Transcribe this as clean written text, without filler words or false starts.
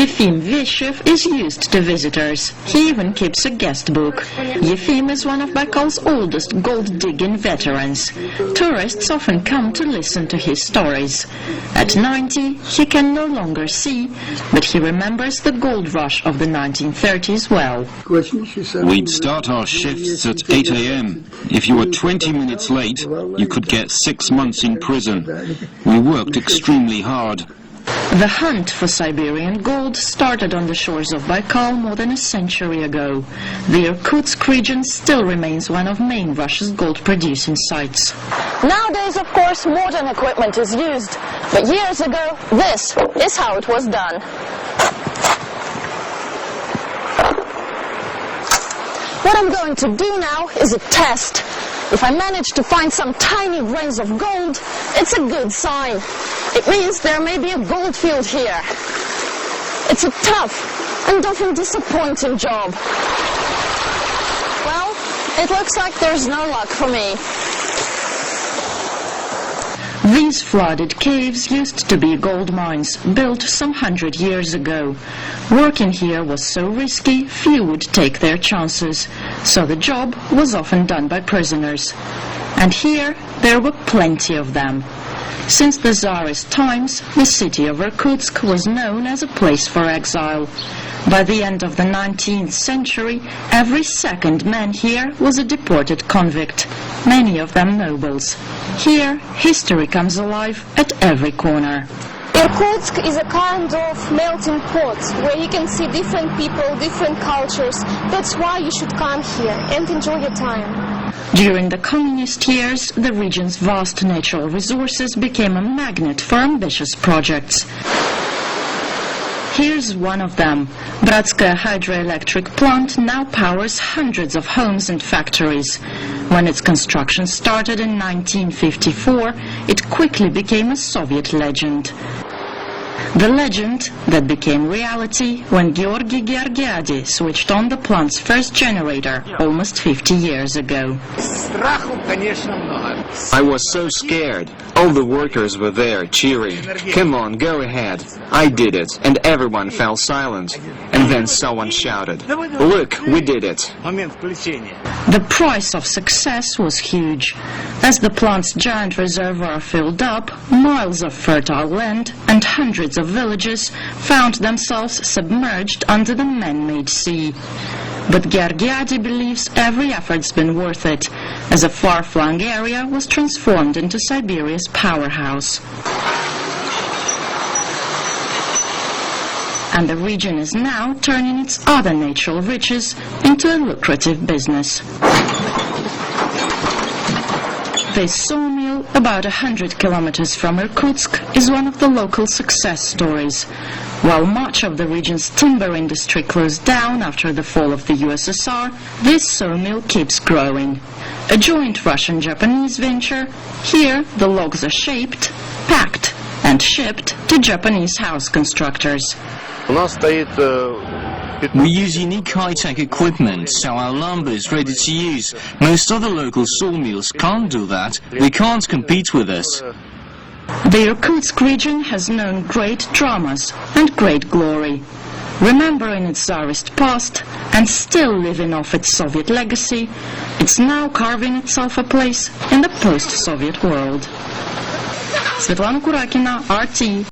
Yefim Veshev is used to visitors. He even keeps a guest book. Yefim is one of Baikal's oldest gold-digging veterans. Tourists often come to listen to his stories. At 90, he can no longer see, but he remembers the gold rush of the 1930s well. We'd start our shifts at 8 a.m. If you were 20 minutes late, you could get 6 months in prison. We worked extremely hard. The hunt for Siberian gold started on the shores of Baikal more than a century ago. The Irkutsk region still remains one of main Russia's gold-producing sites. Nowadays, of course, modern equipment is used, but years ago, this is how it was done. What I'm going to do now is a test. If I manage to find some tiny grains of gold, it's a good sign. It means there may be a gold field here. It's a tough and often disappointing job. Well, it looks like there's no luck for me. These flooded caves used to be gold mines, built some 100 years ago. Working here was so risky, few would take their chances, so the job was often done by prisoners. And here, there were plenty of them. Since the Tsarist times, the city of Irkutsk was known as a place for exile. By the end of the 19th century, every second man here was a deported convict, many of them nobles. Here, history comes alive at every corner. Irkutsk is a kind of melting pot where you can see different people, different cultures. That's why you should come here and enjoy your time. During the communist years, the region's vast natural resources became a magnet for ambitious projects. Here's one of them. Bratskaya hydroelectric plant now powers hundreds of homes and factories. When its construction started in 1954, it quickly became a Soviet legend. The legend that became reality when Georgy Georgiadi switched on the plant's first generator almost 50 years ago. I was so scared. All the workers were there cheering. Come on, go ahead. I did it, and everyone fell silent. And then someone shouted, "Look, we did it." The price of success was huge. As the plant's giant reservoir filled up, miles of fertile land and hundreds of villages found themselves submerged under the man-made sea. But Georgiadi believes every effort's been worth it, as a far-flung area was transformed into Siberia's powerhouse. And the region is now turning its other natural riches into a lucrative business. This sawmill, about 100 kilometers from Irkutsk, is one of the local success stories. While much of the region's timber industry closed down after the fall of the USSR, this sawmill keeps growing. A joint Russian-Japanese venture, here the logs are shaped, packed and shipped to Japanese house constructors. We use unique high-tech equipment, so our lumber is ready to use. Most other local sawmills can't do that. They can't compete with us. The Irkutsk region has known great dramas and great glory. Remembering its Tsarist past and still living off its Soviet legacy, it's now carving itself a place in the post-Soviet world. Svetlana Kurakina, RT.